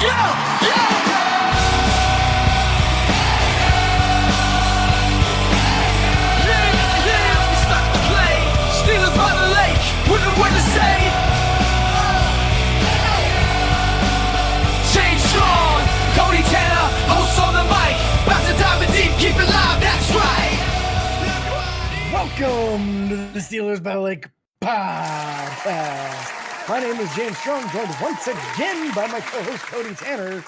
Welcome to the Steelers Battle Lake podcast. My name is James Strong, joined once again by my co-host Cody Tanner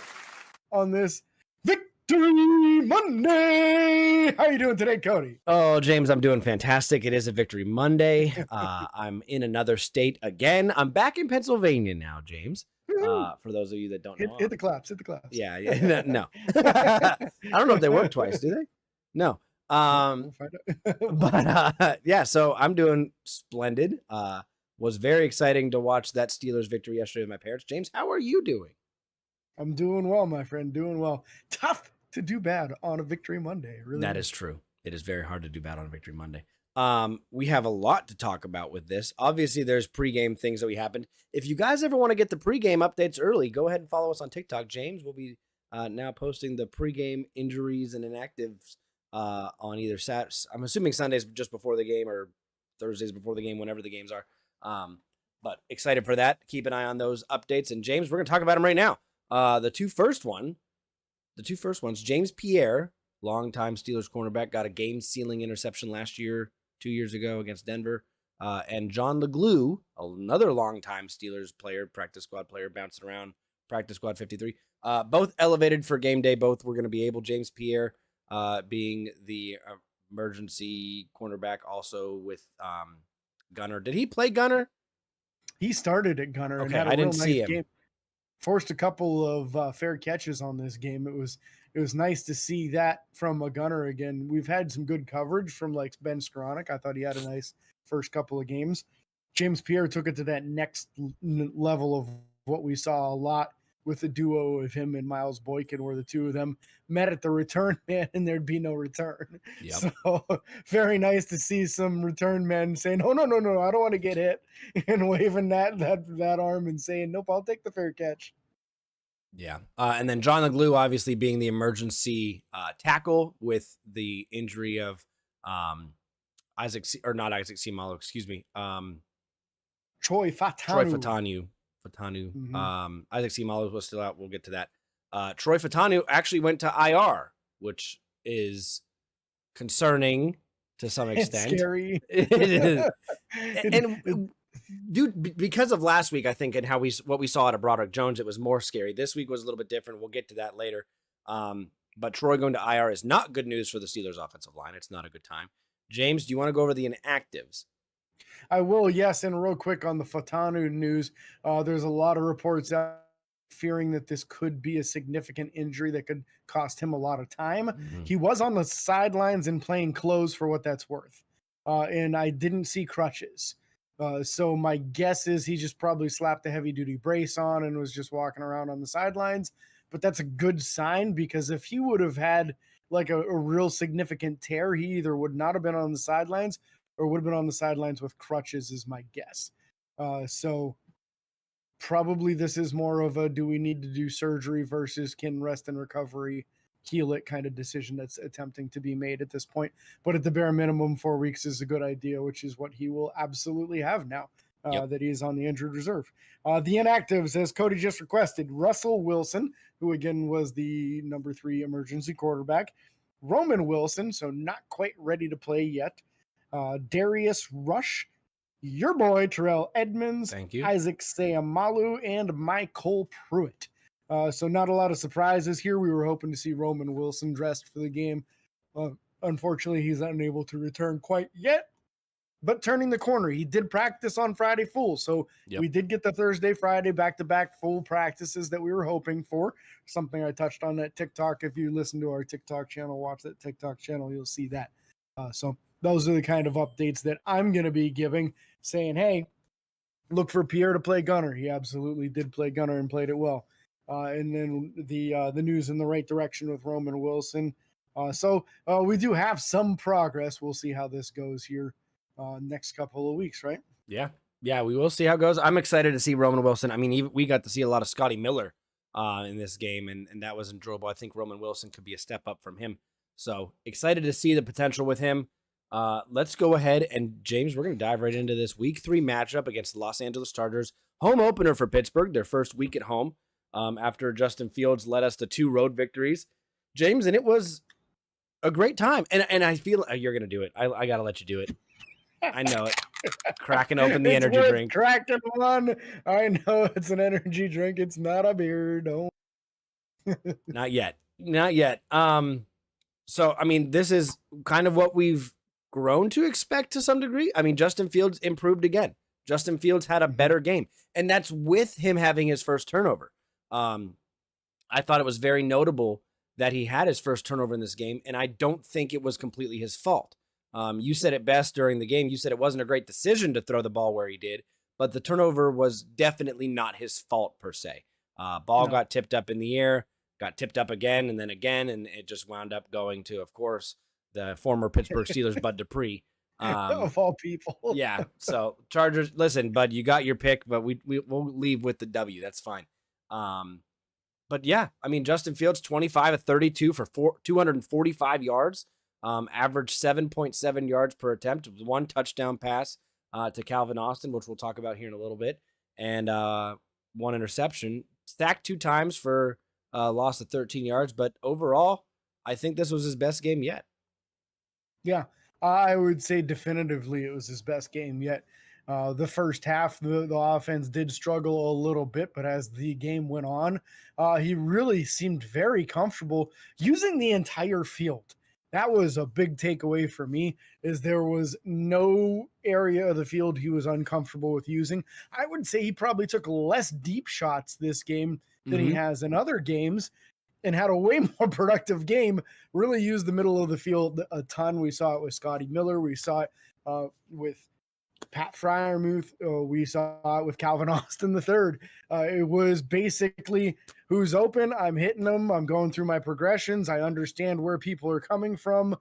on this Victory Monday. How are you doing today, Cody? Oh, James, I'm doing fantastic. It is a Victory Monday. I'm in another state again. I'm back in Pennsylvania now, James. For those of you that don't know. Hit the claps. Yeah, no. I don't know if they work twice, do they? No. We'll find out. But yeah, so I'm doing splendid. Was very exciting to watch that Steelers victory yesterday with my parents. James, how are you doing? I'm doing well, my friend. Doing well. Tough to do bad on a Victory Monday. Really. That is true. It is very hard to do bad on a Victory Monday. We have a lot to talk about with this. Obviously, there's pregame things that we happened. If you guys ever want to get the pregame updates early, go ahead and follow us on TikTok. James will be now posting the pregame injuries and inactives on either I'm assuming Sundays just before the game or Thursdays before the game, whenever the games are. But excited for that. Keep an eye on those updates. And James, we're going to talk about them right now. The two first ones, James Pierre, longtime Steelers cornerback, got a game-sealing interception last year, 2 years ago against Denver. And John LeGlue, another longtime Steelers player, practice squad player, bouncing around, practice squad 53, both elevated for game day. Both were going to be able. James Pierre being the emergency cornerback, also with Gunner. Did he play Gunner? He started at Gunner. Okay, and had a I didn't real see nice him. Game. Forced a couple of fair catches on this game. It was nice to see that from a Gunner again. We've had some good coverage from like Ben Skoranek. I thought he had a nice first couple of games. James Pierre took it to that next level of what we saw a lot with the duo of him and Miles Boykin, where the two of them met at the return man and there'd be no return. Yep. So very nice to see some return men saying, no, I don't want to get hit, and waving that arm and saying, nope, I'll take the fair catch. Yeah. And then John LeGlue obviously being the emergency tackle with the injury of Troy Fatanu. Mm-hmm. Isaac Seumalo was still out. We'll get to that. Troy Fatanu actually went to IR, which is concerning to some extent. It's scary. and dude, because of last week, I think, and what we saw out of Broderick Jones, it was more scary. This week was a little bit different. We'll get to that later. But Troy going to IR is not good news for the Steelers offensive line. It's not a good time. James, do you want to go over the inactives? I will, yes. And real quick on the Fatanu news, there's a lot of reports out fearing that this could be a significant injury that could cost him a lot of time. Mm-hmm. He was on the sidelines in plain clothes for what that's worth. And I didn't see crutches. So my guess is he just probably slapped a heavy-duty brace on and was just walking around on the sidelines. But that's a good sign, because if he would have had like a real significant tear, he either would not have been on the sidelines or would have been on the sidelines with crutches, is my guess. So probably this is more of a, do we need to do surgery versus can rest and recovery heal it kind of decision that's attempting to be made at this point. But at the bare minimum, 4 weeks is a good idea, which is what he will absolutely have now that he is on the injured reserve. The inactives, as Cody just requested, Russell Wilson, who again was the number 3 emergency quarterback, Roman Wilson, so not quite ready to play yet, Darius Rush, your boy Terrell Edmonds, Thank you. Isaac Seumalo, and Michael Pruitt. So not a lot of surprises here. We were hoping to see Roman Wilson dressed for the game. Unfortunately, he's unable to return quite yet, but turning the corner. He did practice on Friday full, so we did get the Thursday, Friday back-to-back full practices that we were hoping for. Something I touched on that TikTok. If you listen to our TikTok channel, watch that TikTok channel, you'll see that. So those are the kind of updates that I'm going to be giving, saying, hey, look for Pierre to play gunner. He absolutely did play gunner and played it well. And then the news in the right direction with Roman Wilson. So we do have some progress. We'll see how this goes here next couple of weeks, right? Yeah, we will see how it goes. I'm excited to see Roman Wilson. I mean, we got to see a lot of Scotty Miller in this game, and that was enjoyable. I think Roman Wilson could be a step up from him. So excited to see the potential with him. Let's go ahead and, James, we're going to dive right into this Week 3 matchup against the Los Angeles Chargers. Home opener for Pittsburgh, their first week at home after Justin Fields led us to 2 road victories. James, and it was a great time. And I feel you're going to do it. I got to let you do it. I know it. Cracking open the energy drink. Cracking one. I know it's an energy drink. It's not a beer. Don't. Not yet. Not yet. So, I mean, this is kind of what we've grown to expect to some degree. I mean, Justin Fields improved again. Justin Fields had a better game, and that's with him having his first turnover. I thought it was very notable that he had his first turnover in this game, and I don't think it was completely his fault. You said it best during the game. You said it wasn't a great decision to throw the ball where he did, but the turnover was definitely not his fault per se. Ball got tipped up in the air, got tipped up again, and it just wound up going to, of course, the former Pittsburgh Steelers, Bud Dupree. Of all people. Yeah. So Chargers, listen, Bud, you got your pick, but we'll leave with the W. That's fine. But yeah, I mean, Justin Fields, 25 of 32 for 245 yards, averaged 7.7 yards per attempt, 1 touchdown pass to Calvin Austin, which we'll talk about here in a little bit, and 1 interception, sacked 2 times for a loss of 13 yards. But overall, I think this was his best game yet. Yeah, I would say definitively it was his best game yet. The first half, the offense did struggle a little bit, but as the game went on, he really seemed very comfortable using the entire field. That was a big takeaway for me, is there was no area of the field he was uncomfortable with using. I would say he probably took less deep shots this game than he has in other games, and had a way more productive game, really used the middle of the field a ton. We saw it with Scotty Miller. We saw it with Pat Fryermuth. We saw it with Calvin Austin III. It was basically, who's open, I'm hitting them. I'm going through my progressions. I understand where people are coming from.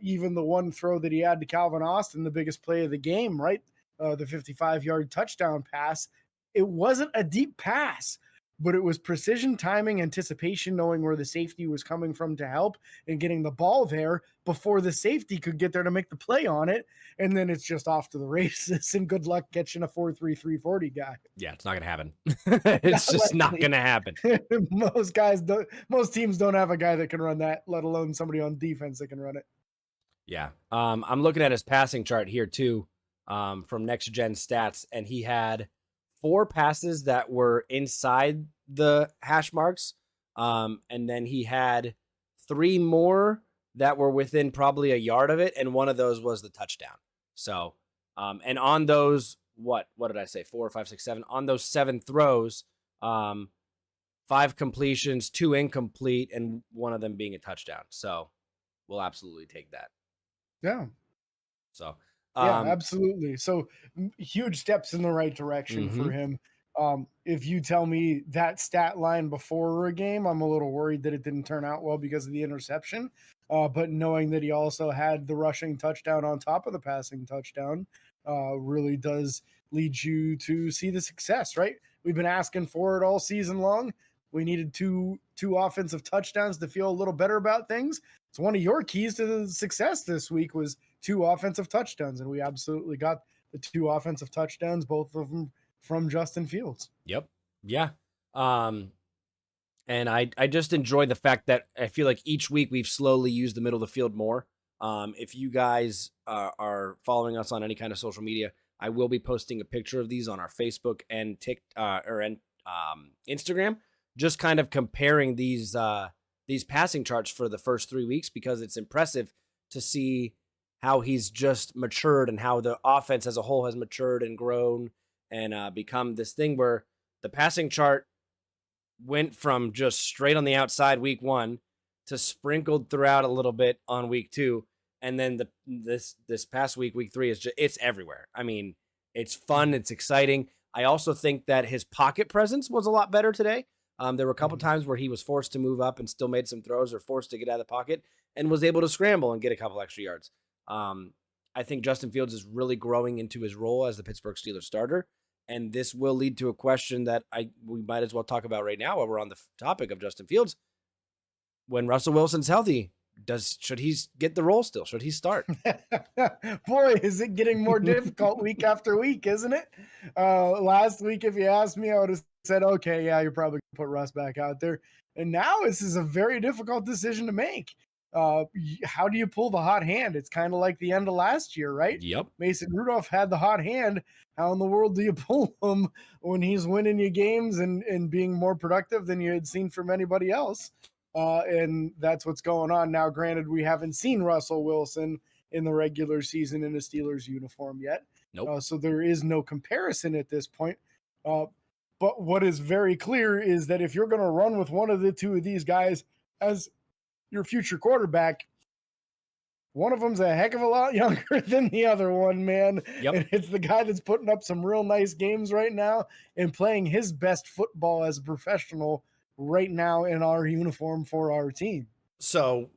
Even the one throw that he had to Calvin Austin, the biggest play of the game, right? The 55-yard touchdown pass. It wasn't a deep pass, but it was precision, timing, anticipation, knowing where the safety was coming from to help, and getting the ball there before the safety could get there to make the play on it. And then it's just off to the races, and good luck catching a 4.3 340 guy. Yeah, it's not going to happen. It's just not going to happen. Most teams don't have a guy that can run that, let alone somebody on defense that can run it. Yeah. I'm looking at his passing chart here too, from Next Gen Stats, and he had 4 passes that were inside the hash marks. And then he had 3 more that were within probably a yard of it. And one of those was the touchdown. So, and on those, what did I say? 4, 5, 6, 7, on those 7 throws, 5 completions, 2 incomplete, and one of them being a touchdown. So we'll absolutely take that. Yeah. So, yeah, absolutely. So huge steps in the right direction for him. If you tell me that stat line before a game, I'm a little worried that it didn't turn out well because of the interception. But knowing that he also had the rushing touchdown on top of the passing touchdown really does lead you to see the success, right? We've been asking for it all season long. We needed two offensive touchdowns to feel a little better about things. So one of your keys to the success this week was 2 offensive touchdowns, and we absolutely got the 2 offensive touchdowns, both of them from Justin Fields. Yep. Yeah. And I just enjoy the fact that I feel like each week we've slowly used the middle of the field more. If you guys are following us on any kind of social media, I will be posting a picture of these on our Facebook and Instagram, just kind of comparing these passing charts for the first 3 weeks, because it's impressive to see how he's just matured and how the offense as a whole has matured and grown and become this thing where the passing chart went from just straight on the outside week 1 to sprinkled throughout a little bit on week 2. And then this past week 3, is just, it's everywhere. I mean, it's fun. It's exciting. I also think that his pocket presence was a lot better today. There were a couple times where he was forced to move up and still made some throws, or forced to get out of the pocket and was able to scramble and get a couple extra yards. I think Justin Fields is really growing into his role as the Pittsburgh Steelers starter. And this will lead to a question that we might as well talk about right now while we're on the topic of Justin Fields. When Russell Wilson's healthy, should he get the role still? Should he start? Boy, is it getting more difficult week after week, isn't it? Last week, if you asked me, I would have said, okay, yeah, you're probably going to put Russ back out there. And now this is a very difficult decision to make. How do you pull the hot hand? It's kind of like the end of last year, right? Yep. Mason Rudolph had the hot hand. How in the world do you pull him when he's winning you games and being more productive than you had seen from anybody else? And that's what's going on now. Granted, we haven't seen Russell Wilson in the regular season in a Steelers uniform yet. Nope. So there is no comparison at this point. But what is very clear is that if you're going to run with one of the two of these guys as your future quarterback, one of them's a heck of a lot younger than the other one, man. Yep. And it's the guy that's putting up some real nice games right now and playing his best football as a professional right now in our uniform for our team. So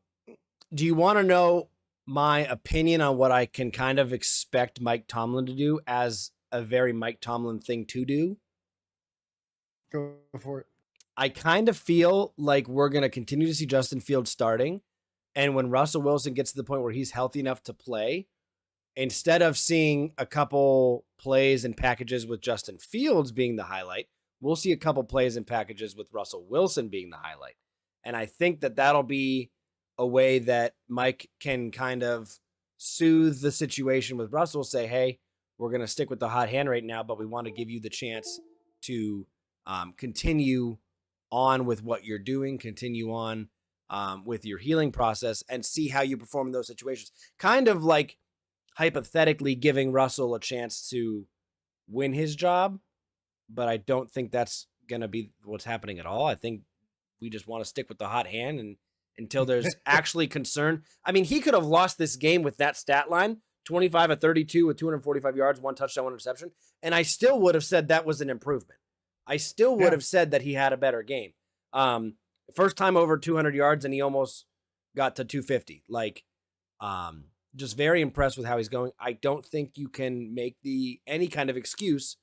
do you want to know my opinion on what I can kind of expect Mike Tomlin to do as a very Mike Tomlin thing to do? Go for it. I kind of feel like we're going to continue to see Justin Fields starting. And when Russell Wilson gets to the point where he's healthy enough to play, instead of seeing a couple plays and packages with Justin Fields being the highlight, we'll see a couple plays and packages with Russell Wilson being the highlight. And I think that that'll be a way that Mike can kind of soothe the situation with Russell, say, hey, we're going to stick with the hot hand right now, but we want to give you the chance to continue on with what you're doing, continue on with your healing process and see how you perform in those situations. Kind of like hypothetically giving Russell a chance to win his job, but I don't think that's going to be what's happening at all. I think we just want to stick with the hot hand and until there's actually concern. I mean, he could have lost this game with that stat line, 25 of 32 with 245 yards, 1 touchdown, 1 interception, and I still would have said that was an improvement. I still would have said that he had a better game. First time over 200 yards, and he almost got to 250. Just very impressed with how he's going. I don't think you can make any kind of excuse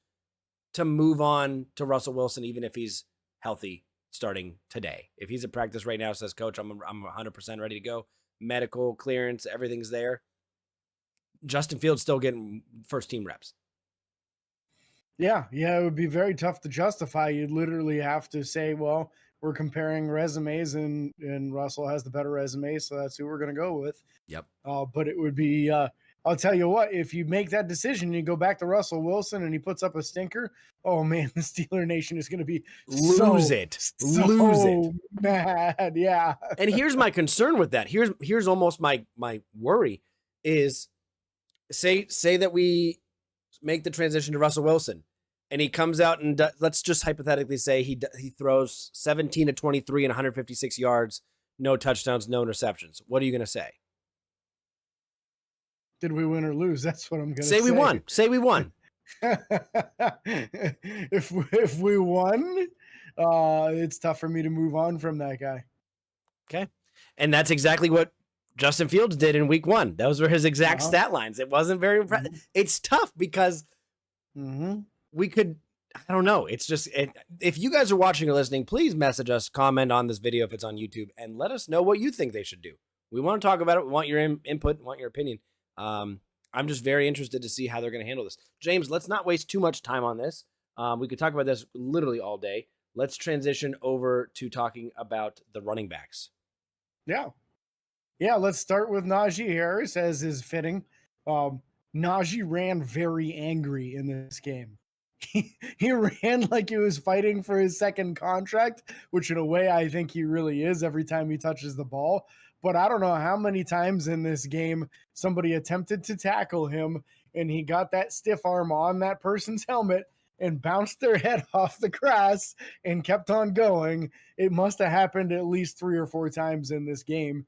to move on to Russell Wilson, even if he's healthy starting today. If he's at practice right now, says, Coach, I'm 100% ready to go. Medical clearance, everything's there. Justin Fields still getting first team reps. Yeah, it would be very tough to justify. You'd literally have to say, well, we're comparing resumes and Russell has the better resume, so that's who we're going to go with. Yep. But it would be, I'll tell you what, if you make that decision, you go back to Russell Wilson and he puts up a stinker, oh man, the Steeler Nation is going to be lose it mad. Yeah. And here's my concern with that. Here's almost my worry is say that we make the transition to Russell Wilson and he comes out and let's just hypothetically say he throws 17 to 23 and 156 yards, no touchdowns, no interceptions. What are you going to say? Did we win or lose? That's what I'm going to say. Say we won. Say we won. If we won, it's tough for me to move on from that guy. Okay. And that's exactly what Justin Fields did in week 1. Those were his exact stat lines. It wasn't very impressive. It's tough because we could, I don't know. It's just, if you guys are watching or listening, please message us, comment on this video if it's on YouTube, and let us know what you think they should do. We want to talk about it. We want your input, want your opinion. I'm just very interested to see how they're going to handle this. James, let's not waste too much time on this. We could talk about this literally all day. Let's transition over to talking about the running backs. Yeah, let's start with Najee Harris, as is fitting. Najee ran very angry in this game. He ran like he was fighting for his second contract, which in a way I think he really is every time he touches the ball. But I don't know how many times in this game somebody attempted to tackle him and he got that stiff arm on that person's helmet and bounced their head off the grass and kept on going. It must have happened at least 3 or 4 times in this game.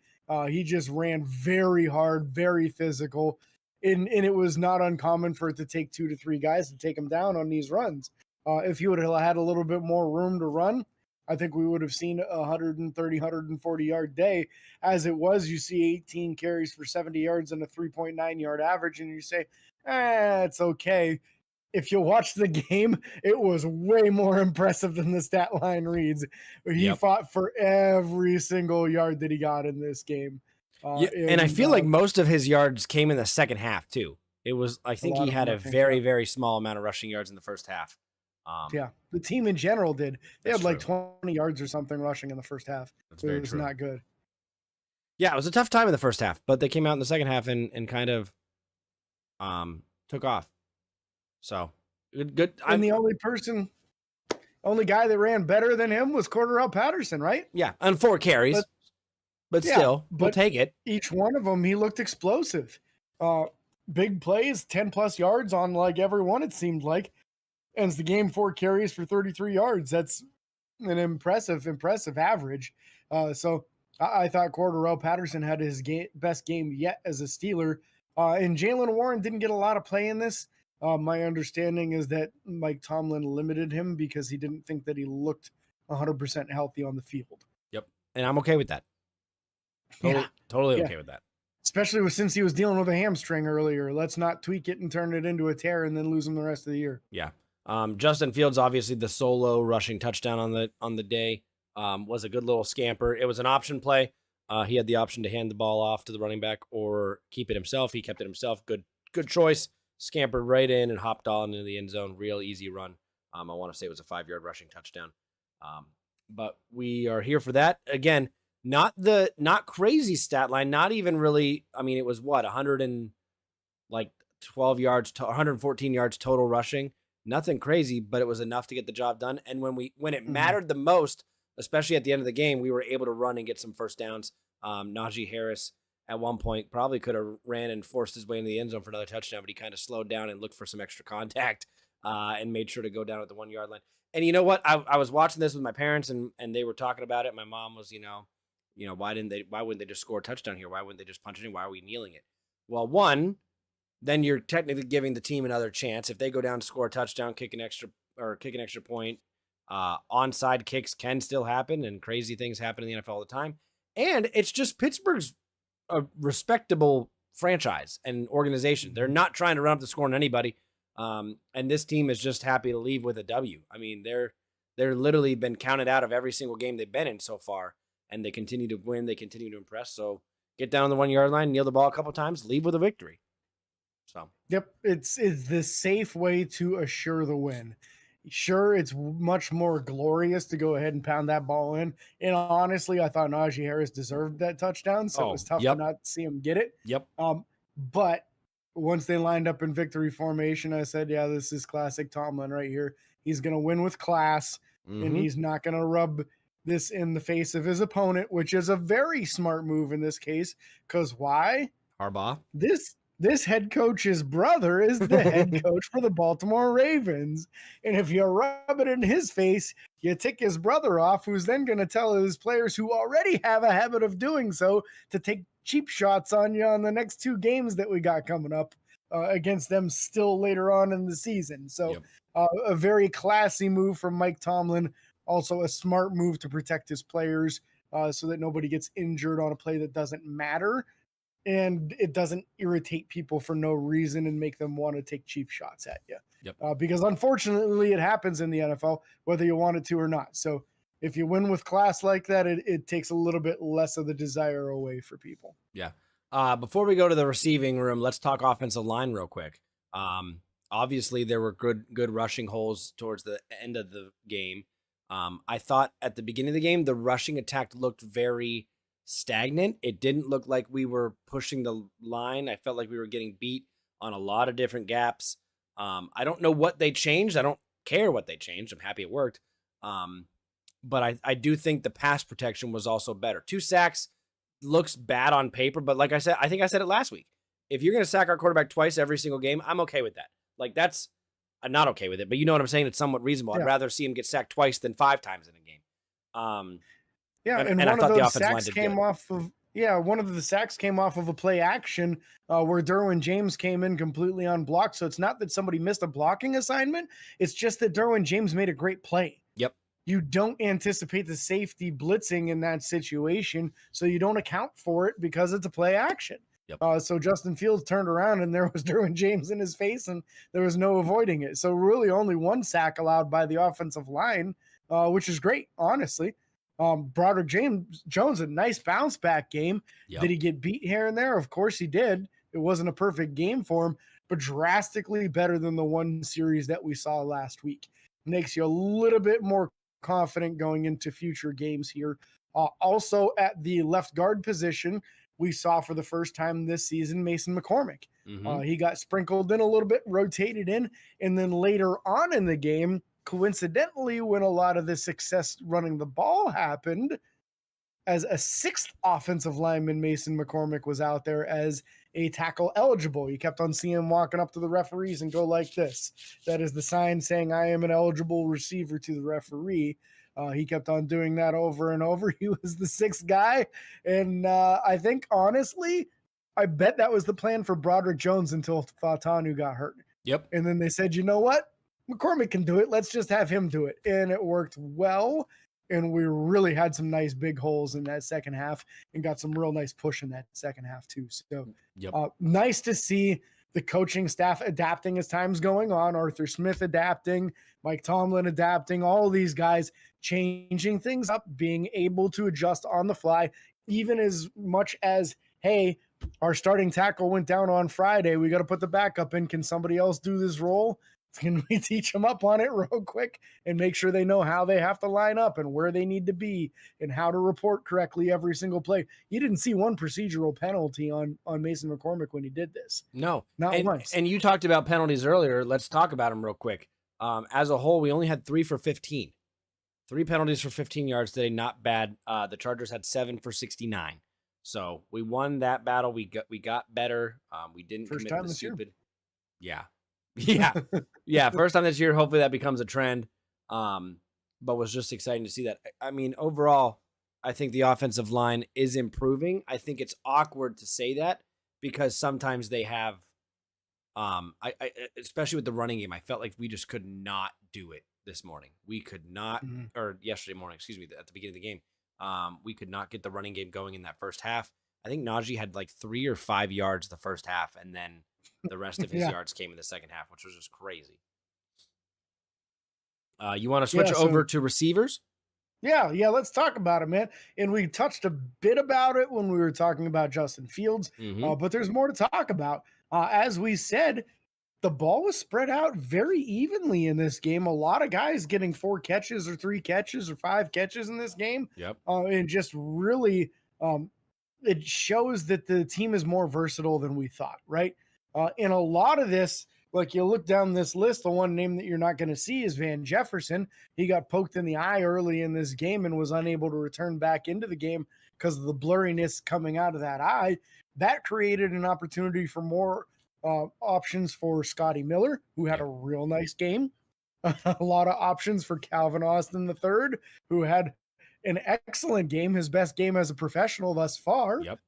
He just ran very hard, very physical, and it was not uncommon for it to take 2 to 3 guys to take him down on these runs. If he would have had a little bit more room to run, I think we would have seen a 130, 140-yard day. As it was, you see 18 carries for 70 yards and a 3.9-yard average, and you say, it's okay. if you watch the game, it was way more impressive than the stat line reads. He fought for every single yard that he got in this game. And I feel like most of his yards came in the second half too. It was, I think he had a very, very small amount of rushing yards in the first half. The team in general did. They had like 20 yards or something rushing in the first half. It was not good. Yeah, it was a tough time in the first half, but they came out in the second half and kind of took off. So good. And the only guy that ran better than him was Cordarrelle Patterson, right? Yeah, on 4 carries. But still, we'll take it. Each one of them, he looked explosive. Big plays, 10 plus yards on like every one, it seemed like. Ends the game 4 carries for 33 yards. That's an impressive average. So I thought Cordarrelle Patterson had his best game yet as a Steeler. And Jaylen Warren didn't get a lot of play in this. My understanding is that Mike Tomlin limited him because he didn't think that he looked 100% healthy on the field. Yep. And I'm okay with that. Totally okay with that. Especially since he was dealing with a hamstring earlier. Let's not tweak it and turn it into a tear and then lose him the rest of the year. Yeah. Justin Fields, obviously the solo rushing touchdown on the day, was a good little scamper. It was an option play. He had the option to hand the ball off to the running back or keep it himself. He kept it himself. Good choice. Scampered right in and hopped on into the end zone. Real easy run. I want to say it was a 5-yard rushing touchdown. But we are here for that. Again, not crazy stat line. Not even really. I mean, it was 112 yards, 114 yards total rushing. Nothing crazy, but it was enough to get the job done. And when it mattered the most, especially at the end of the game, we were able to run and get some first downs. Najee Harris at one point probably could have ran and forced his way into the end zone for another touchdown, but he kind of slowed down and looked for some extra contact and made sure to go down at the 1-yard line. And you know what? I was watching this with my parents and they were talking about it. My mom was, why wouldn't they just score a touchdown here? Why wouldn't they just punch it in? Why are we kneeling it? Well, one, then you're technically giving the team another chance. If they go down to score a touchdown, kick an extra point, onside kicks can still happen, and crazy things happen in the NFL all the time. And it's just Pittsburgh's a respectable franchise and organization. They're not trying to run up the score on anybody. And this team is just happy to leave with a W. I mean, they're literally been counted out of every single game they've been in so far, and they continue to win. They continue to impress. So get down the 1-yard line, kneel the ball a couple times, leave with a victory. So yep, it's the safe way to assure the win. Sure, it's much more glorious to go ahead and pound that ball in. And honestly, I thought Najee Harris deserved that touchdown, so it was tough to not see him get it. Yep. But once they lined up in victory formation, I said, yeah, this is classic Tomlin right here. He's going to win with class, and he's not going to rub this in the face of his opponent, which is a very smart move in this case. Because why? Harbaugh. This head coach's brother is the head coach for the Baltimore Ravens. And if you rub it in his face, you tick his brother off, who's then going to tell his players who already have a habit of doing so to take cheap shots on you on the next 2 games that we got coming up against them still later on in the season. So a very classy move from Mike Tomlin. Also a smart move to protect his players so that nobody gets injured on a play that doesn't matter. And it doesn't irritate people for no reason and make them want to take cheap shots at you. Yep. Because unfortunately it happens in the NFL, whether you want it to or not. So if you win with class like that, it takes a little bit less of the desire away for people. Yeah. Before we go to the receiving room, let's talk offensive line real quick. Obviously there were good rushing holes towards the end of the game. I thought at the beginning of the game, the rushing attack looked very stagnant. It didn't look like we were pushing the line. I felt like we were getting beat on a lot of different gaps. I don't know what they changed. I don't care what they changed. I'm happy it worked. But I do think the pass protection was also better. 2 sacks looks bad on paper, but like I said, I think I said it last week. If you're going to sack our quarterback twice every single game, I'm okay with that. Like I'm not okay with it, but you know what I'm saying? It's somewhat reasonable. I'd rather see him get sacked twice than 5 times in a game. And one of those sacks came off of one of the sacks came off of a play action where Derwin James came in completely unblocked. So it's not that somebody missed a blocking assignment. It's just that Derwin James made a great play. Yep. You don't anticipate the safety blitzing in that situation, so you don't account for it because it's a play action. Yep. So Justin Fields turned around and there was Derwin James in his face and there was no avoiding it. So really only one sack allowed by the offensive line, which is great, honestly. Broderick Jones, a nice bounce back game. Yep. Did he get beat here and there? Of course he did. It wasn't a perfect game for him, but drastically better than the one series that we saw last week. Makes you a little bit more confident going into future games here. Also at the left guard position, we saw for the first time this season Mason McCormick. He got sprinkled in a little bit, rotated in, and then later on in the game, coincidentally, when a lot of the success running the ball happened, as a sixth offensive lineman, Mason McCormick was out there as a tackle eligible. You kept on seeing him walking up to the referees and go like this. That is the sign saying, I am an eligible receiver to the referee. He kept on doing that over and over. He was the sixth guy. And I think, honestly, I bet that was the plan for Broderick Jones until Fatanu got hurt. Yep. And then they said, you know what? McCormick can do it. Let's just have him do it. And it worked well. And we really had some nice big holes in that second half and got some real nice push in that second half too. So nice to see the coaching staff adapting as time's going on. Arthur Smith adapting, Mike Tomlin adapting, all these guys changing things up, being able to adjust on the fly, even as much as, hey, our starting tackle went down on Friday. We got to put the backup in. Can somebody else do this role? Can we teach them up on it real quick and make sure they know how they have to line up and where they need to be and how to report correctly every single play? You didn't see one procedural penalty on Mason McCormick when he did this. No, not once. And you talked about penalties earlier. Let's talk about them real quick. As a whole, we only had 3 for 15. 3 penalties for 15 yards today. Not bad. The Chargers had 7 for 69. So we won that battle. We got better. We didn't First commit time the this year. stupid. Yeah. First time this year. Hopefully that becomes a trend. But was just exciting to see that. I mean, overall, I think the offensive line is improving. I think it's awkward to say that because sometimes they have, especially with the running game, I felt like we just could not do it this morning. We could not, or yesterday morning, excuse me, at the beginning of the game. We could not get the running game going in that first half. I think Najee had like 3 or 5 yards the first half, and then the rest of his yards came in the second half, which was just crazy. You want to switch over to receivers? Yeah, let's talk about it, man. And we touched a bit about it when we were talking about Justin Fields, but there's more to talk about. As we said, the ball was spread out very evenly in this game. A lot of guys getting 4 catches or 3 catches or 5 catches in this game. Yep. And just really, it shows that the team is more versatile than we thought, right? And a lot of this, like you look down this list, the one name that you're not going to see is Van Jefferson. He got poked in the eye early in this game and was unable to return back into the game because of the blurriness coming out of that eye. That created an opportunity for more options for Scotty Miller, who had a real nice game. A lot of options for Calvin Austin III, who had an excellent game, his best game as a professional thus far. Yep.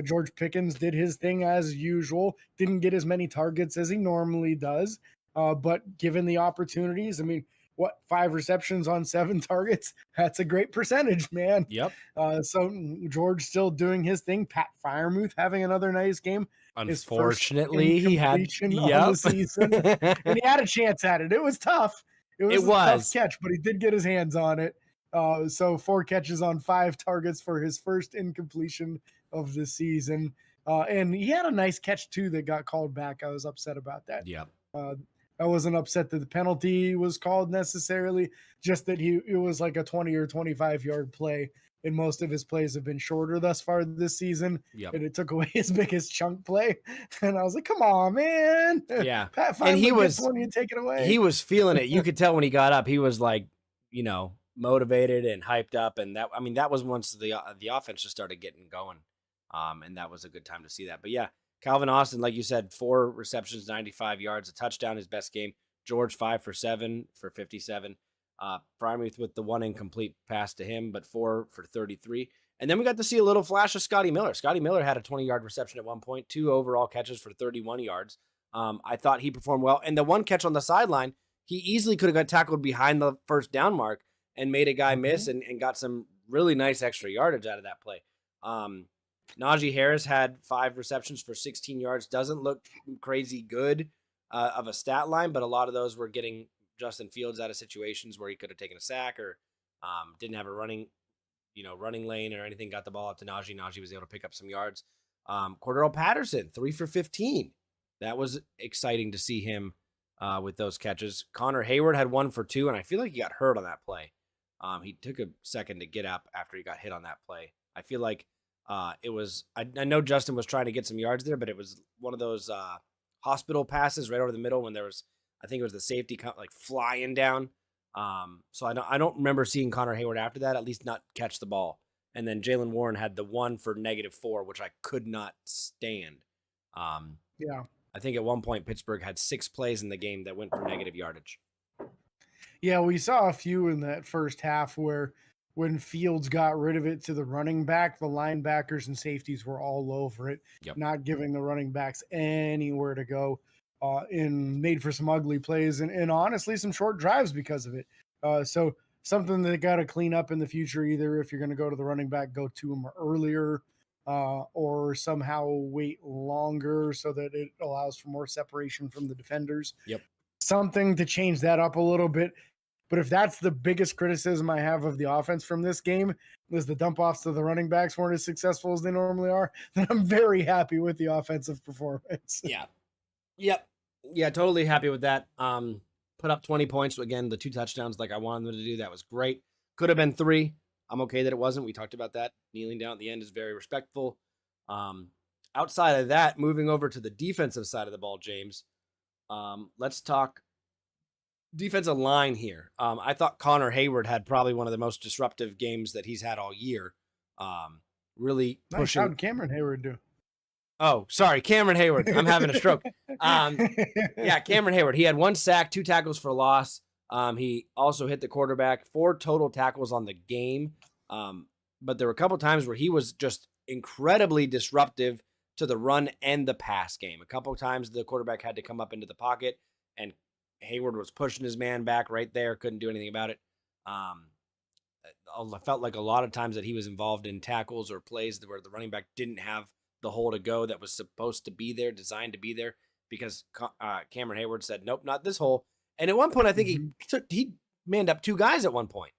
George Pickens did his thing as usual, didn't get as many targets as he normally does, but given the opportunities, I mean, 5 receptions on 7 targets? That's a great percentage, man. Yep. So George still doing his thing. Pat Freiermuth having another nice game. Unfortunately, he had on the season, and he had a chance at it. It was tough. It was a tough catch, but he did get his hands on it. So 4 catches on 5 targets for his first incompletion of the season. And he had a nice catch too that got called back. I was upset about that. Yeah. I wasn't upset that the penalty was called necessarily, just that it was like a 20 or 25 yard play. And most of his plays have been shorter thus far this season. Yep. And it took away his biggest chunk play. And I was like, come on, man. Yeah. Pat finally gets one, you take it away. He was feeling it. You could tell when he got up, he was like, motivated and hyped up. And that was once the offense just started getting going. And that was a good time to see that. But yeah, Calvin Austin, like you said, 4 receptions, 95 yards, a touchdown, his best game. George 5 for 7 for 57. Freiermuth with the 1 incomplete pass to him, but 4 for 33. And then we got to see a little flash of Scotty Miller. Scotty Miller had a 20-yard reception at one point, 2 overall catches for 31 yards. I thought he performed well. And the 1 catch on the sideline, he easily could have got tackled behind the first down mark and made a guy miss and got some really nice extra yardage out of that play. Najee Harris had 5 receptions for 16 yards. Doesn't look crazy good of a stat line, but a lot of those were getting Justin Fields out of situations where he could have taken a sack or didn't have a running lane or anything. Got the ball up to Najee. Najee was able to pick up some yards. Cordero Patterson, 3 for 15. That was exciting to see him with those catches. Connor Hayward had 1 for 2, and I feel like he got hurt on that play. He took a second to get up after he got hit on that play. I feel like it was, I know Justin was trying to get some yards there, but it was one of those hospital passes right over the middle when there was, I think it was the safety like flying down. So I don't remember seeing Connor Hayward after that, at least not catch the ball. And then Jalen Warren had the 1 for -4, which I could not stand. Yeah. I think at one point Pittsburgh had 6 plays in the game that went for negative yardage. Yeah, we saw a few in that first half where when Fields got rid of it to the running back, the linebackers and safeties were all over it, not giving the running backs anywhere to go, and made for some ugly plays and honestly some short drives because of it. So something that got to clean up in the future, either if you're going to go to the running back, go to him earlier, or somehow wait longer so that it allows for more separation from the defenders. Yep. Something to change that up a little bit. But if that's the biggest criticism I have of the offense from this game, is the dump offs to the running backs weren't as successful as they normally are, then I'm very happy with the offensive performance. Yeah. Yep. Yeah, totally happy with that. Put up 20 points. Again, the 2 touchdowns like I wanted them to do. That was great. Could have been 3. I'm okay that it wasn't. We talked about that. Kneeling down at the end is very respectful. Outside of that, moving over to the defensive side of the ball, James, let's talk defensive line here. I thought Connor Hayward had probably one of the most disruptive games that he's had all year. Really pushing. How did Cameron Hayward do? Oh, sorry, Cameron Hayward. I'm having a stroke. Yeah, Cameron Hayward. He had 1 sack, 2 tackles for loss. He also hit the quarterback, 4 total tackles on the game. But there were a couple times where he was just incredibly disruptive to the run and the pass game. A couple times the quarterback had to come up into the pocket, and Hayward was pushing his man back right there. Couldn't do anything about it. I felt like a lot of times that he was involved in tackles or plays where the running back didn't have the hole to go that was supposed to be there, designed to be there, because Cameron Hayward said, nope, not this hole. And at one point, I think he manned up 2 guys at one point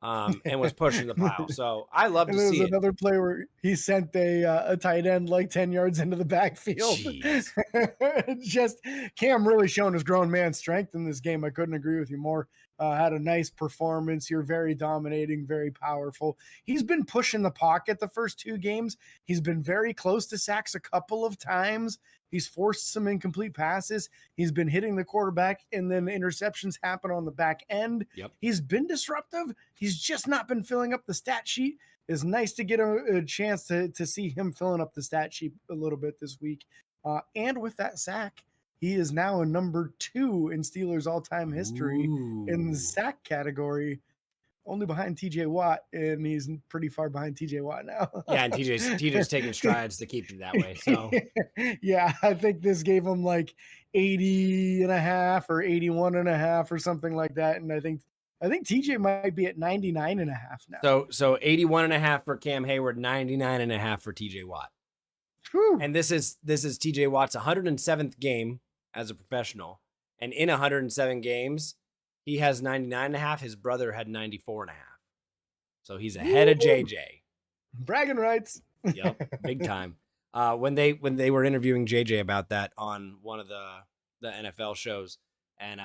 and was pushing the pile. So I love to see it. There was another play where he sent a tight end like 10 yards into the backfield. Just Cam really shown his grown man strength in this game. I couldn't agree with you more. Had a nice performance. You're very dominating, very powerful. He's been pushing the pocket the first 2 games. He's been very close to sacks a couple of times. He's forced some incomplete passes. He's been hitting the quarterback, and then interceptions happen on the back end. Yep. He's been disruptive. He's just not been filling up the stat sheet. It's nice to get a chance to see him filling up the stat sheet a little bit this week. And with that sack, he is now a number 2 in Steelers all-time history in the sack category, only behind TJ Watt, and he's pretty far behind TJ Watt now. Yeah, and TJ's taking strides to keep it that way. So yeah, I think this gave him like 80.5 or 81.5 or something like that. And I think TJ might be at 99.5 now. So 81.5 for Cam Hayward, 99.5 for TJ Watt. Whew. And this is TJ Watt's 107th game as a professional. And in 107 games, he has 99.5. His brother had 94.5. So he's ahead of JJ. Bragging rights. Yep, big time. When they were interviewing JJ about that on one of the NFL shows, and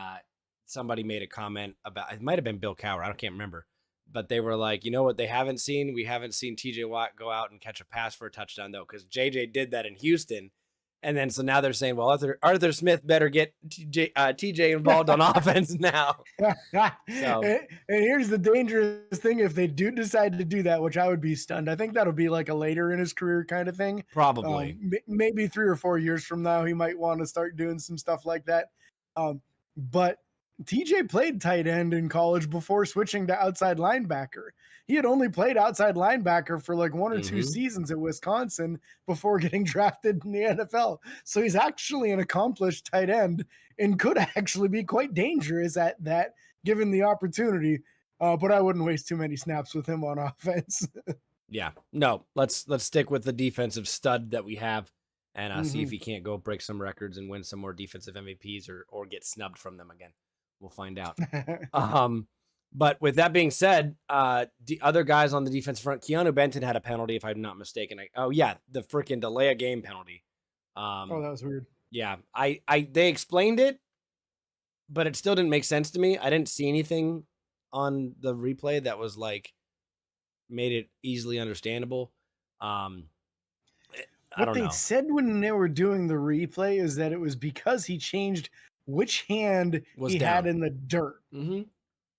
somebody made a comment about, it might have been Bill Cowher, I can't remember, but they were like, you know what they haven't seen? We haven't seen TJ Watt go out and catch a pass for a touchdown, though, because JJ did that in Houston. And then so now they're saying, well, Arthur Smith better get TJ involved on offense now. So. And here's the dangerous thing: if they do decide to do that, which I would be stunned, I think that'll be like a later in his career kind of thing. Probably, maybe 3 or 4 years from now, he might want to start doing some stuff like that. But TJ played tight end in college before switching to outside linebacker. He had only played outside linebacker for like 1 or 2 seasons at Wisconsin before getting drafted in the NFL. So he's actually an accomplished tight end and could actually be quite dangerous at that given the opportunity. But I wouldn't waste too many snaps with him on offense. Yeah, no, let's stick with the defensive stud that we have and see if Mhm. he can't go break some records and win some more defensive MVPs or get snubbed from them again. We'll find out. But with that being said, the other guys on the defense front, Keanu Benton had a penalty, if I'm not mistaken. The freaking delay a game penalty. Oh, that was weird. Yeah, they explained it, but it still didn't make sense to me. I didn't see anything on the replay that was like made it easily understandable. I What don't they know. said when they were doing the replay is that it was because he changed which hand Was he down. had in the dirt, Mm-hmm.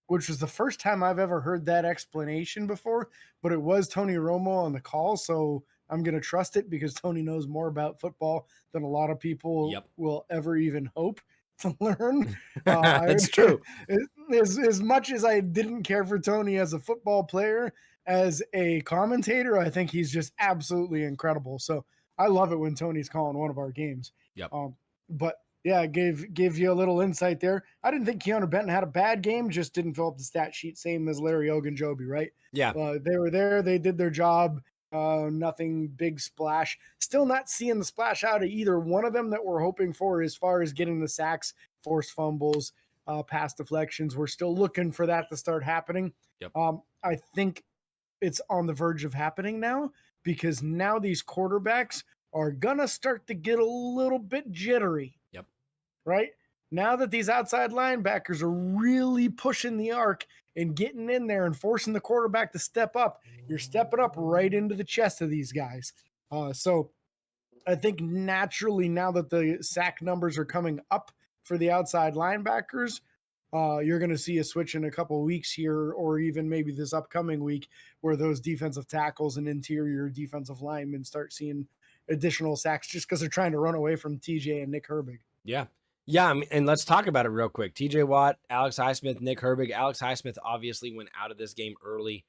which was the first time I've ever heard that explanation before. But it was Tony Romo on the call, so I'm going to trust it because Tony knows more about football than a lot of people Yep. will ever even hope to learn. That's true. As much as I didn't care for Tony as a football player, as a commentator, I think he's just absolutely incredible. So I love it when Tony's calling one of our games. Yep. But yeah, gave you a little insight there. I didn't think Keanu Benton had a bad game, just didn't fill up the stat sheet, same as Larry Ogunjobi, right? Yeah. They were there, they did their job. Nothing big splash. Still not seeing the splash out of either one of them that we're hoping for as far as getting the sacks, forced fumbles, pass deflections. We're still looking for that to start happening. Yep. I think it's on the verge of happening now because now these quarterbacks are gonna start to get a little bit jittery. Yep. Right? Now that these outside linebackers are really pushing the arc and getting in there and forcing the quarterback to step up, you're stepping up right into the chest of these guys. So I think naturally now that the sack numbers are coming up for the outside linebackers, you're going to see a switch in a couple of weeks here, or even maybe this upcoming week, where those defensive tackles and interior defensive linemen start seeing additional sacks just because they're trying to run away from TJ and Nick Herbig. Yeah. Yeah. And let's talk about it real quick. TJ Watt, Alex Highsmith, Nick Herbig. Alex Highsmith obviously went out of this game early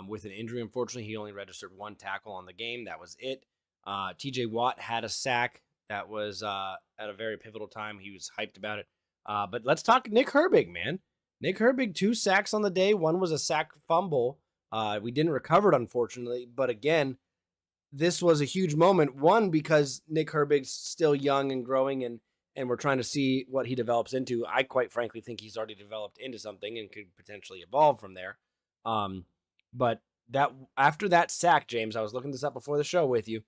with an injury. Unfortunately, he only registered one tackle on the game. That was it. TJ Watt had a sack that was at a very pivotal time. He was hyped about it. But let's talk Nick Herbig, man. Nick Herbig, 2 sacks on the day. One was a sack fumble. We didn't recover it, unfortunately. But again, this was a huge moment. One, because Nick Herbig's still young and growing, and we're trying to see what he develops into. I quite frankly think he's already developed into something and could potentially evolve from there. But that after that sack, James, I was looking this up before the show with you.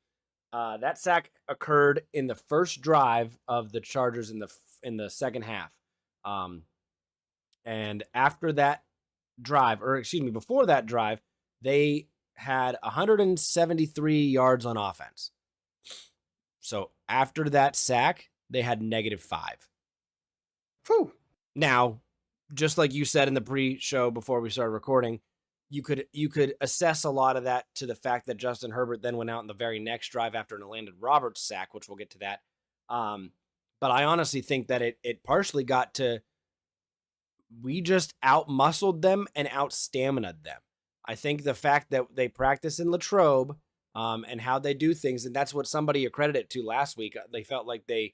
That sack occurred in the first drive of the Chargers in the second half. And after that drive, or excuse me, before that drive, they had 173 yards on offense. So after that sack, they had -5. Whew. Now, just like you said in the pre-show before we started recording, you could assess a lot of that to the fact that Justin Herbert then went out in the very next drive after an Landon Roberts sack, which we'll get to that. But I honestly think that it partially got to, we just out-muscled them and out-stamina'd them. I think the fact that they practice in Latrobe and how they do things, and that's what somebody accredited it to last week. They felt like they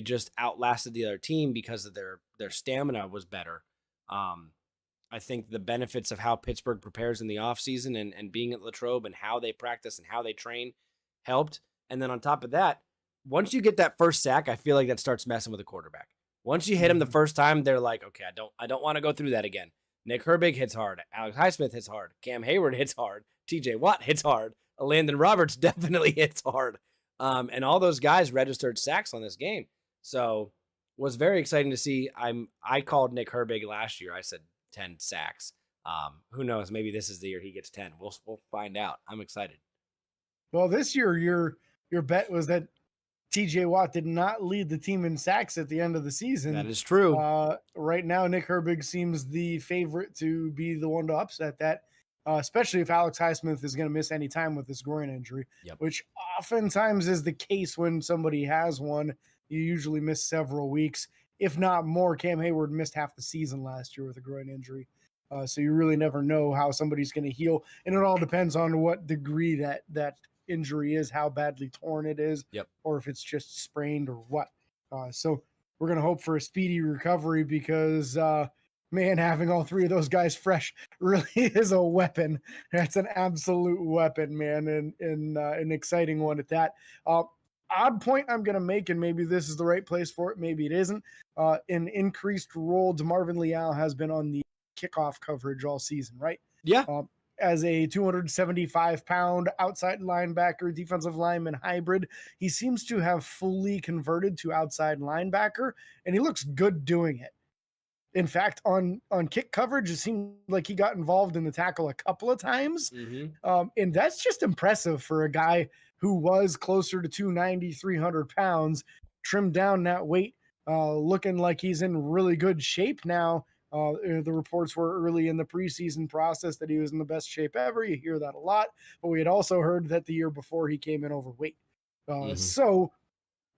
just outlasted the other team because of their stamina was better. I think the benefits of how Pittsburgh prepares in the offseason and being at Latrobe and how they practice and how they train helped. And then on top of that, once you get that first sack, I feel like that starts messing with the quarterback. Once you hit him the first time, they're like, okay, I don't want to go through that again. Nick Herbig hits hard. Alex Highsmith hits hard. Cam Hayward hits hard. TJ Watt hits hard. Landon Roberts definitely hits hard. And all those guys registered sacks on this game. So was very exciting to see. I called Nick Herbig last year. I said 10 sacks. Who knows? Maybe this is the year he gets 10. We'll find out. I'm excited. Well, this year your bet was that TJ Watt did not lead the team in sacks at the end of the season. That is true. Right now, Nick Herbig seems the favorite to be the one to upset that, especially if Alex Highsmith is going to miss any time with this groin injury, which oftentimes is the case when somebody has one. You usually miss several weeks, if not more. Cam Hayward missed half the season last year with a groin injury. So you really never know how somebody's going to heal. And it all depends on what degree that injury is, how badly torn it is, or if it's just sprained or what. So we're going to hope for a speedy recovery because, man, having all three of those guys fresh really is a weapon. That's an absolute weapon, man, and an exciting one at that. Odd point I'm going to make, and maybe this is the right place for it, maybe it isn't. An increased role DeMarvin Leal has been on the kickoff coverage all season, right? Yeah. As a 275-pound outside linebacker, defensive lineman hybrid, he seems to have fully converted to outside linebacker, and he looks good doing it. In fact, on kick coverage, it seemed like he got involved in the tackle a couple of times. And that's just impressive for a guy who was closer to 290, 300 pounds, trimmed down that weight, looking like he's in really good shape now. The reports were early in the preseason process that he was in the best shape ever. You hear that a lot, but we had also heard that the year before he came in overweight. So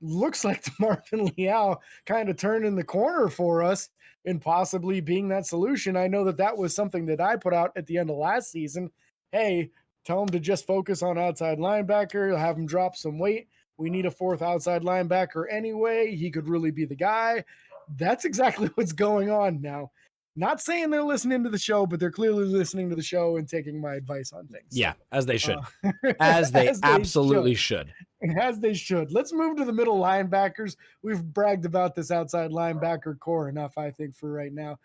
looks like DeMarvin Leal kind of turning the corner for us and possibly being that solution. I know that was something that I put out at the end of last season. Hey, tell him to just focus on outside linebacker, have him drop some weight. We need a fourth outside linebacker anyway. He could really be the guy. That's exactly what's going on now. Not saying they're listening to the show, but they're clearly listening to the show and taking my advice on things. Yeah, as they should. As they absolutely should. As they should. Let's move to the middle linebackers. We've bragged about this outside linebacker core enough, I think, for right now.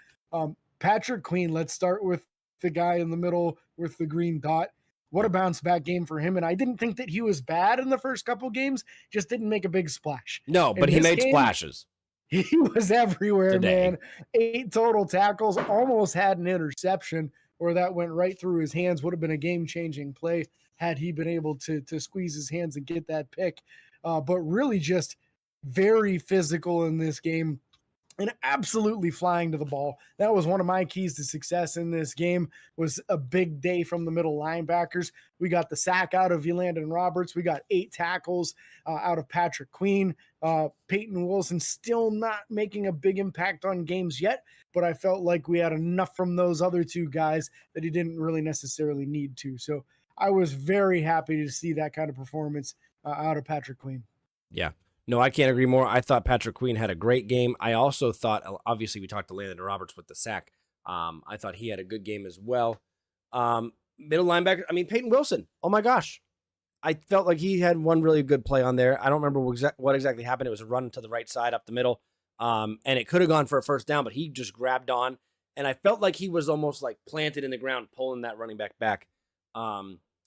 Patrick Queen, let's start with the guy in the middle with the green dot. What a bounce back game for him. And I didn't think that he was bad in the first couple games, just didn't make a big splash. No, but he made splashes. He was everywhere, man. 8 total tackles, almost had an interception where that went right through his hands. Would have been a game-changing play had he been able to squeeze his hands and get that pick. But really just very physical in this game and absolutely flying to the ball. That was one of my keys to success in this game, was a big day from the middle linebackers. We got the sack out of Elandon Roberts. We got 8 tackles out of Patrick Queen. Peyton Wilson still not making a big impact on games yet, but I felt like we had enough from those other 2 guys that he didn't really necessarily need to. So I was very happy to see that kind of performance out of Patrick Queen. Yeah. No, I can't agree more. I thought Patrick Queen had a great game. I also thought, obviously, we talked to Landon Roberts with the sack. I thought he had a good game as well. Middle linebacker, Peyton Wilson. Oh, my gosh. I felt like he had one really good play on there. I don't remember what exactly happened. It was a run to the right side up the middle, and it could have gone for a first down, but he just grabbed on, and I felt like he was almost like planted in the ground, pulling that running back.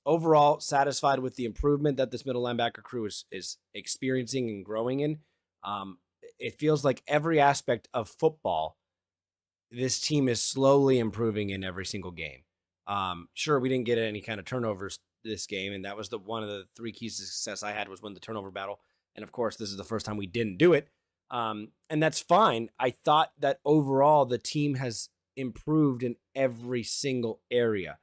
Overall, satisfied with the improvement that this middle linebacker crew is experiencing and growing in. It feels like every aspect of football, this team is slowly improving in every single game. Sure, we didn't get any kind of turnovers this game, and that was one of the 3 keys to success I had, was win the turnover battle. And of course, this is the first time we didn't do it. And that's fine. I thought that overall the team has improved in every single area.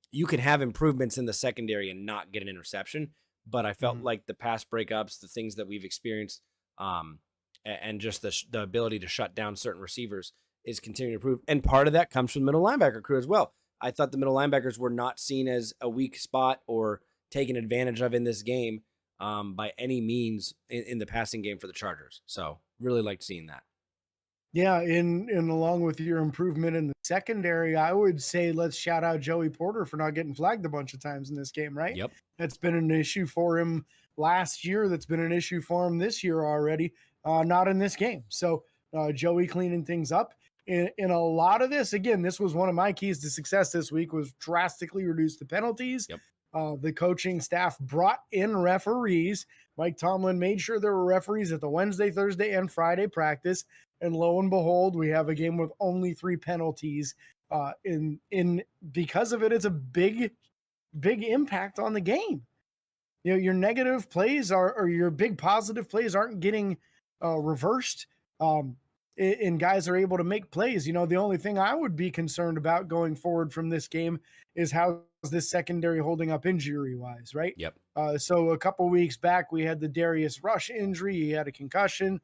You can have improvements in the secondary and not get an interception, but I felt like the pass breakups, the things that we've experienced, and just the ability to shut down certain receivers is continuing to improve. And part of that comes from the middle linebacker crew as well. I thought the middle linebackers were not seen as a weak spot or taken advantage of in this game by any means in the passing game for the Chargers. So really liked seeing that. Yeah, and along with your improvement in the secondary, I would say let's shout out Joey Porter for not getting flagged a bunch of times in this game, right? Yep. That's been an issue for him last year. That's been an issue for him this year already, not in this game. So Joey cleaning things up. In a lot of this, again, this was one of my keys to success this week, was drastically reduce the penalties. Yep. The coaching staff brought in referees. Mike Tomlin made sure there were referees at the Wednesday, Thursday, and Friday practice. And lo and behold, we have a game with only 3 penalties. In because of it, it's a big impact on the game. You know, your negative plays or your big positive plays aren't getting reversed. And guys are able to make plays. You know, the only thing I would be concerned about going forward from this game is how is this secondary holding up injury-wise, right? Yep. So a couple weeks back, we had the Darius Rush injury. He had a concussion.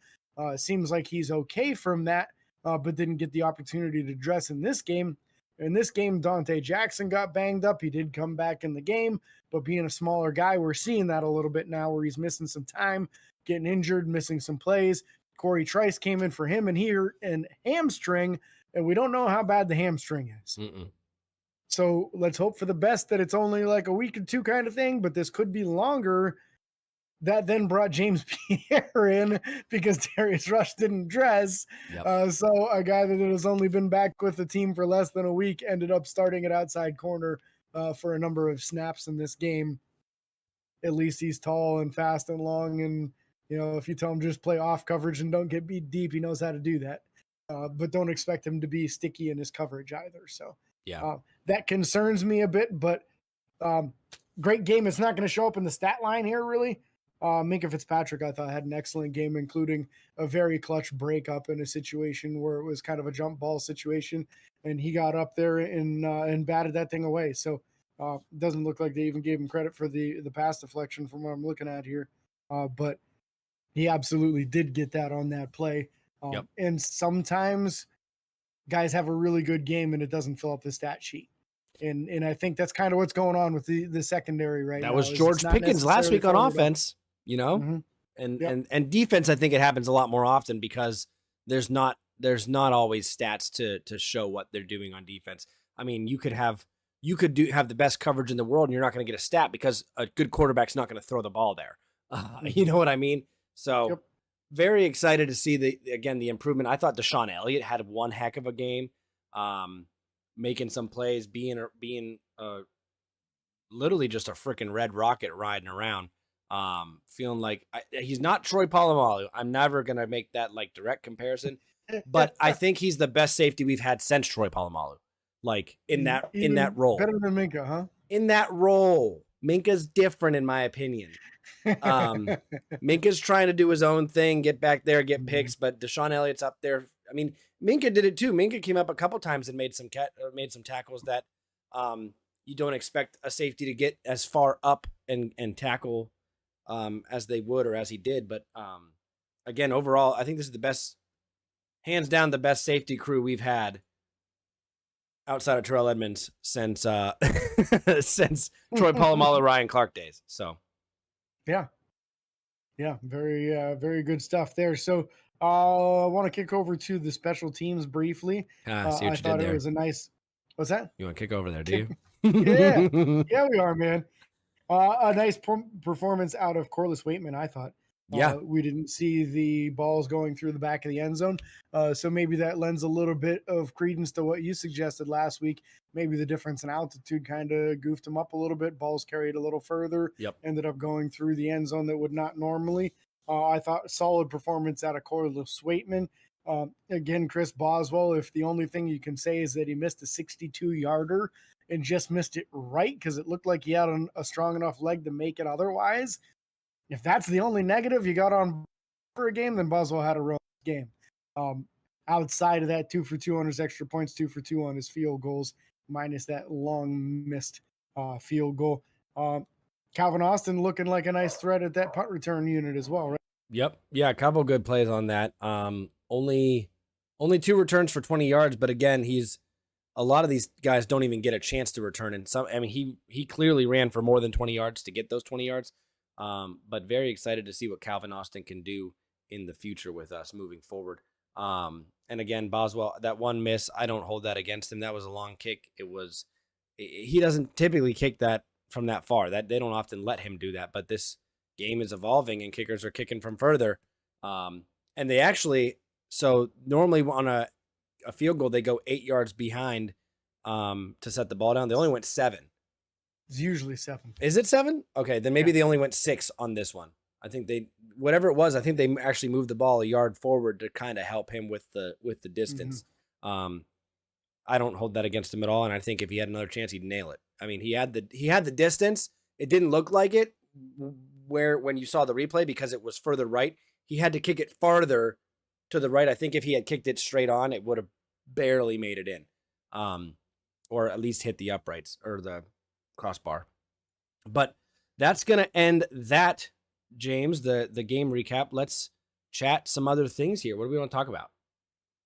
Seems like he's okay from that, but didn't get the opportunity to dress in this game. In this game, Dante Jackson got banged up. He did come back in the game, but being a smaller guy, we're seeing that a little bit now where he's missing some time, getting injured, missing some plays. Corey Trice came in for him, and he hurt an hamstring, and we don't know how bad the hamstring is. Mm-mm. So let's hope for the best that it's only like a week or two kind of thing, but this could be longer. That then brought James Pierre in because Darius Rush didn't dress. Yep. So a guy that has only been back with the team for less than a week ended up starting at outside corner for a number of snaps in this game. At least he's tall and fast and long. And, if you tell him just play off coverage and don't get beat deep, he knows how to do that. But don't expect him to be sticky in his coverage either. So yeah, that concerns me a bit, but great game. It's not going to show up in the stat line here, really. Minkah Fitzpatrick, I thought, had an excellent game, including a very clutch breakup in a situation where it was kind of a jump ball situation, and he got up there and batted that thing away. So it doesn't look like they even gave him credit for the pass deflection from what I'm looking at here, but he absolutely did get that on that play. Yep. And sometimes guys have a really good game and it doesn't fill up the stat sheet. And I think that's kind of what's going on with the secondary right now. That was George Pickens last week on offense. Mm-hmm. And defense, I think it happens a lot more often because there's not always stats to show what they're doing on defense. I mean, you could have the best coverage in the world and you're not going to get a stat because a good quarterback's not going to throw the ball there. You know what I mean? So very excited to see the improvement. I thought Deshaun Elliott had one heck of a game, making some plays, being literally just a freaking red rocket riding around. Feeling like he's not Troy Polamalu. I'm never going to make that like direct comparison, but I think he's the best safety we've had since Troy Polamalu. Like in that role. Better than Minkah, huh? In that role. Minkah's different in my opinion. Minkah's trying to do his own thing, get back there, get picks, but Deshaun Elliott's up there. I mean, Minkah did it too. Minkah came up a couple times and made some tackles that you don't expect a safety to get as far up and tackle as they would or as he did. But again, overall, I think this is hands down the best safety crew we've had outside of Terrell Edmonds since Troy Polamalu, Ryan Clark days. So yeah, very good stuff there. So I want to kick over to the special teams briefly. I see what I you thought did there. It was a nice. What's that? You want to kick over there, do you? Yeah, we are, man. A nice performance out of Corliss Waitman, I thought. Yeah. We didn't see the balls going through the back of the end zone. So maybe that lends a little bit of credence to what you suggested last week. Maybe the difference in altitude kind of goofed him up a little bit. Balls carried a little further. Yep. Ended up going through the end zone that would not normally. I thought solid performance out of Corliss Waitman. Again, Chris Boswell, if the only thing you can say is that he missed a 62-yarder and just missed it right because it looked like he had a strong enough leg to make it otherwise. If that's the only negative you got on for a game, then Boswell had a real game. Outside of that, 2 for 2 on his extra points, 2 for 2 on his field goals, minus that long missed field goal. Calvin Austin looking like a nice threat at that punt return unit as well, right? Yep. Yeah, a couple good plays on that. Only 2 returns for 20 yards, but again, a lot of these guys don't even get a chance to return. And he clearly ran for more than 20 yards to get those 20 yards. But very excited to see what Calvin Austin can do in the future with us moving forward. And again, Boswell, that one miss, I don't hold that against him. That was a long kick. He doesn't typically kick that from that far. That they don't often let him do that, but this game is evolving and kickers are kicking from further. And they actually, so normally on a field goal, they go 8 yards behind, to set the ball down. They only went 7. It's usually 7. Is it 7? Okay, then maybe they only went 6 on this one. I think whatever it was, I think they actually moved the ball a yard forward to kind of help him with the distance. Mm-hmm. I don't hold that against him at all, and I think if he had another chance, he'd nail it. I mean, he had the distance. It didn't look like it when you saw the replay because it was further right. He had to kick it farther to the right. I think if he had kicked it straight on, it would have barely made it in, or at least hit the uprights or the crossbar. But that's going to end that, James, the game recap. Let's chat some other things here. What do we want to talk about?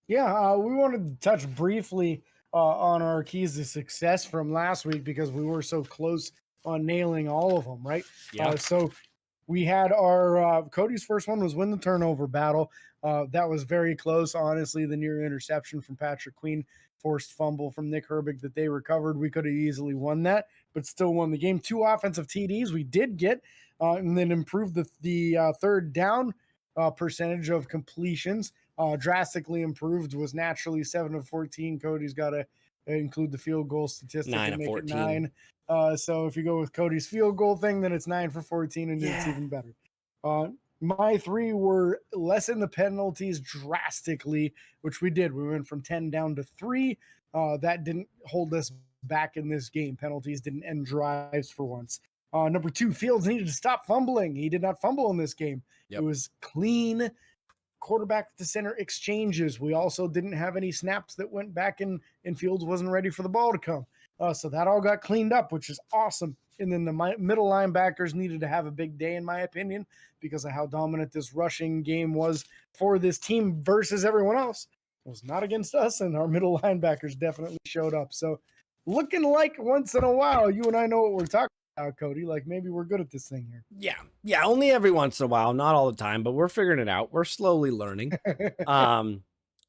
Yeah, we wanted to touch briefly on our keys to success from last week because we were so close on nailing all of them, right? Yeah. So We had our Cody's first one was win the turnover battle. That was very close, honestly. The near interception from Patrick Queen, forced fumble from Nick Herbig that they recovered. We could have easily won that, but still won the game. 2 offensive TDs we did get, and then improved the third down percentage of completions. Drastically improved, was naturally 7 of 14. Cody's got to include the field goal statistic 9 and of make 14. it 9. So if you go with Cody's field goal thing, then it's 9 for 14, and it's even better. My 3 were lessen the penalties drastically, which we did. We went from 10 down to 3. That didn't hold us back in this game. Penalties didn't end drives for once. Number 2, Fields needed to stop fumbling. He did not fumble in this game. It was clean quarterback to center exchanges. We also didn't have any snaps that went back and Fields wasn't ready for the ball to come. So that all got cleaned up, which is awesome. And then the middle linebackers needed to have a big day, in my opinion, because of how dominant this rushing game was for this team versus everyone else. It was not against us, and our middle linebackers definitely showed up. So looking like once in a while, you and I know what we're talking about, Cody. Like maybe we're good at this thing here. Yeah, only every once in a while, not all the time, but we're figuring it out. We're slowly learning.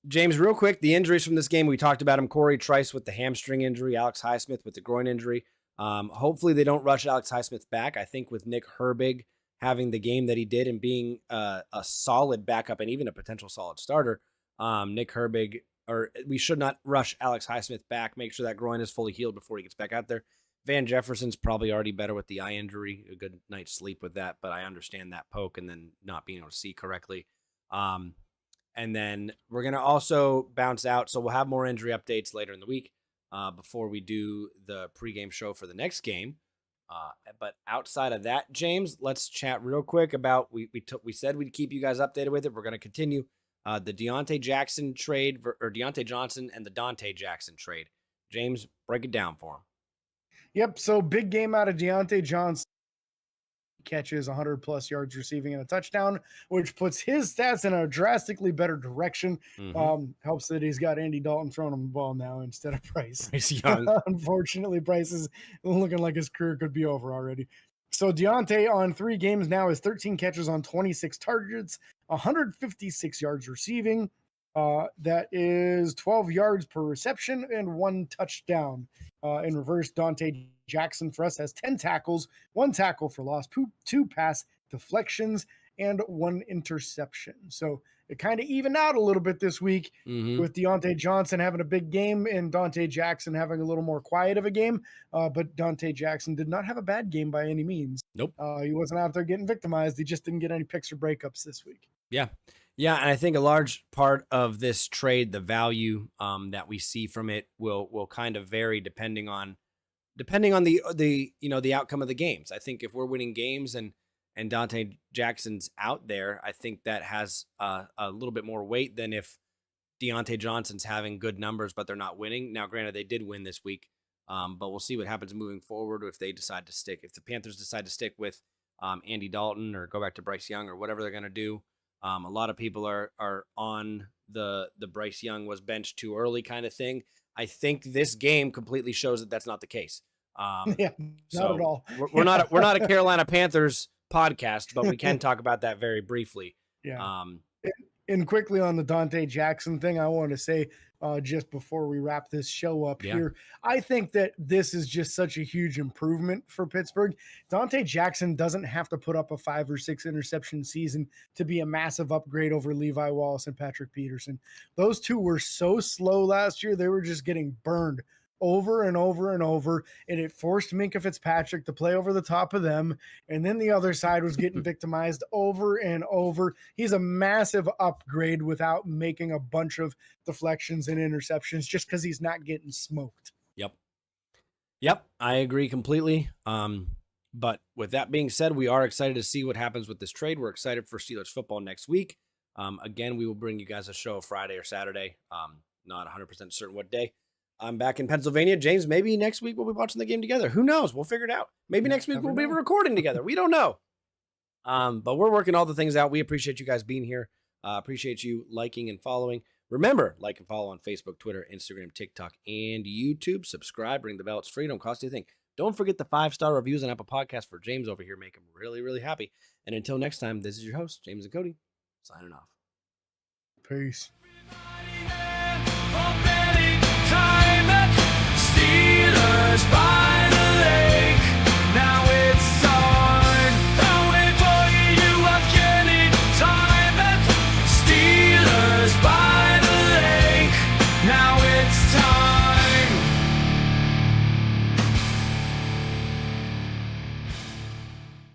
James, real quick, the injuries from this game, we talked about them. Corey Trice with the hamstring injury, Alex Highsmith with the groin injury. Hopefully they don't rush Alex Highsmith back. I think with Nick Herbig having the game that he did and being a solid backup and even a potential solid starter, Nick Herbig, or we should not rush Alex Highsmith back. Make sure that groin is fully healed before he gets back out there. Van Jefferson's probably already better with the eye injury, a good night's sleep with that, but I understand that poke and then not being able to see correctly. And then we're going to also bounce out, so we'll have more injury updates later in the week before we do the pregame show for the next game. But outside of that, James, let's chat real quick about, we said we'd keep you guys updated with it. We're going to continue the Deontay Jackson trade, or Deontay Johnson and the Dante Jackson trade. James, break it down for him. Yep, so big game out of Deontay Johnson. Catches 100+ yards receiving and a touchdown, which puts his stats in a drastically better direction. Helps that he's got Andy Dalton throwing him the ball now instead of Bryce. Bryce Young. Unfortunately, Bryce is looking like his career could be over already. So Deontay on 3 games now is 13 catches on 26 targets, 156 yards receiving. That is 12 yards per reception and 1 touchdown. In reverse, Dante Jackson for us has 10 tackles, 1 tackle for loss, 2 pass deflections, and 1 interception. So it kind of evened out a little bit this week with Deontay Johnson having a big game and Dante Jackson having a little more quiet of a game. But Dante Jackson did not have a bad game by any means. Nope. He wasn't out there getting victimized. He just didn't get any picks or breakups this week. Yeah. Yeah, and I think a large part of this trade, the value that we see from it will kind of vary depending on the outcome of the games. I think if we're winning games and Dante Jackson's out there, I think that has a little bit more weight than if Deontay Johnson's having good numbers but they're not winning. Now, granted, they did win this week, but we'll see what happens moving forward if they decide to stick. If the Panthers decide to stick with Andy Dalton or go back to Bryce Young or whatever they're going to do. A lot of people are on the Bryce Young was benched too early kind of thing. I think this game completely shows that that's not the case. Not at all. We're not a Carolina Panthers podcast, but we can talk about that very briefly. Yeah. And quickly on the Dante Jackson thing, I want to say just before we wrap this show up here, I think that this is just such a huge improvement for Pittsburgh. Dante Jackson doesn't have to put up a 5 or 6 interception season to be a massive upgrade over Levi Wallace and Patrick Peterson. Those two were so slow last year. They were just getting burned over and over and over, and it forced Minkah Fitzpatrick to play over the top of them, and then the other side was getting victimized over and over. He's a massive upgrade without making a bunch of deflections and interceptions just because he's not getting smoked. Yep, I agree completely. But with that being said, we are excited to see what happens with this trade. We're excited for Steelers football next week. Again, we will bring you guys a show Friday or Saturday. Not 100% certain what day. I'm back in Pennsylvania. James, maybe next week we'll be watching the game together. Who knows? We'll figure it out. Maybe next week we'll be recording together. We don't know. But we're working all the things out. We appreciate you guys being here. Appreciate you liking and following. Remember, like and follow on Facebook, Twitter, Instagram, TikTok, and YouTube. Subscribe. Ring the bell. It's free. Don't cost you a thing. Don't forget the 5-star reviews on Apple Podcasts for James over here. Make him really, really happy. And until next time, this is your host, James and Cody, signing off. Peace. Steelers by